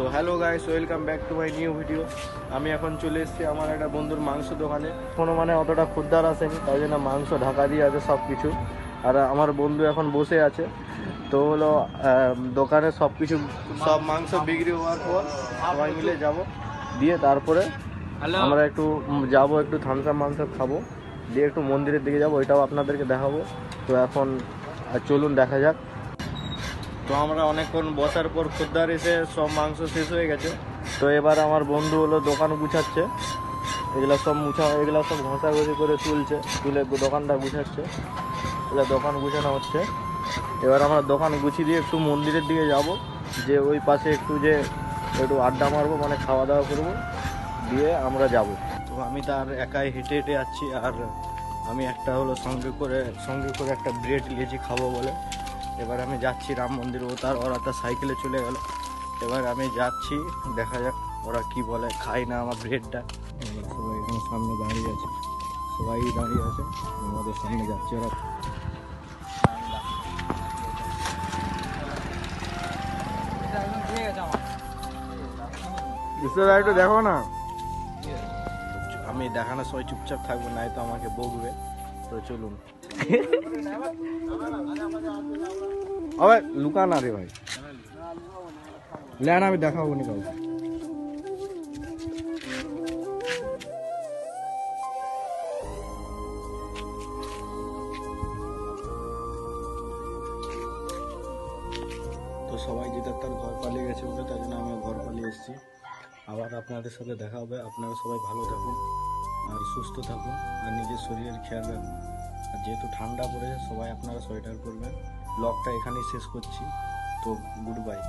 তো hello guys, welcome back to my new video. আমি এখন চলে এসেছি আমার একটা বন্ধুর মাংস দোকানে। কোনো অতটা খুদ্দার আসেনি, তাই জন্য মাংস ঢাকা দিয়ে আছে সব কিছু। আর আমার বন্ধু এখন বসে আছে। তো হলো দোকানে সব মাংস বিক্রি হওয়ার পর সবাই মিলে যাব, দিয়ে তারপরে আমরা একটু যাব, একটু থামসা মাংস খাবো, দিয়ে একটু মন্দিরের দিকে যাবো, ওইটাও আপনাদেরকে দেখাবো। তো এখন চলুন দেখা যাক। তো আমরা অনেকক্ষণ বসার পর খদ্দার এসে সব মাংস শেষ হয়ে গেছে। তো এবার আমার বন্ধু হলো দোকান গুছাচ্ছে, এগুলো সব ঘষাঘষি করে তুলে দোকানটা গুছাচ্ছে। এগুলো দোকান গুছানো হচ্ছে। এবার আমরা দোকান গুছিয়ে দিয়ে একটু মন্দিরের দিকে যাব, যে ওই পাশে একটু আড্ডা মারবো, মানে খাওয়া দাওয়া করবো, দিয়ে আমরা যাব। তো আমি তার একাই হেঁটে হেঁটে যাচ্ছি, আর আমি সঙ্গে করে একটা ব্রেড নিয়েছি খাবো বলে। এবার আমি যাচ্ছি রাম মন্দির, ওরা তার সাইকেলে চলে গেল। এবার আমি যাচ্ছি, দেখা যাক ওরা কি বলে, খাই না আমার ব্রেডটা। সবাই এখানে সামনে দাঁড়িয়ে আছে, আমাদের সামনে যাচ্ছে ওরা। একটু দেখো না, আমি দেখানোর সময় চুপচাপ থাকবো, নাই তো আমাকে বকবে। তো চলুন। আরে লুকা না রে ভাই, লেন আমি দেখাবো নি কাউকে। তো সবাই যেটা তার ঘর পালিয়ে গেছে বলে, তাই জন্য আমি ঘর পালিয়ে এসেছি। আবার আপনাদের সাথে দেখা হবে। আপনারা সবাই ভালো থাকুন আর সুস্থ থাকুন, আর নিজের শরীরের খেয়াল রাখুন। আর যেহেতু ঠান্ডা পড়েছে, সবাই আপনারা সোয়েটার পরবেন। ব্লগটা এখানেই শেষ করছি। তো গুড বাই।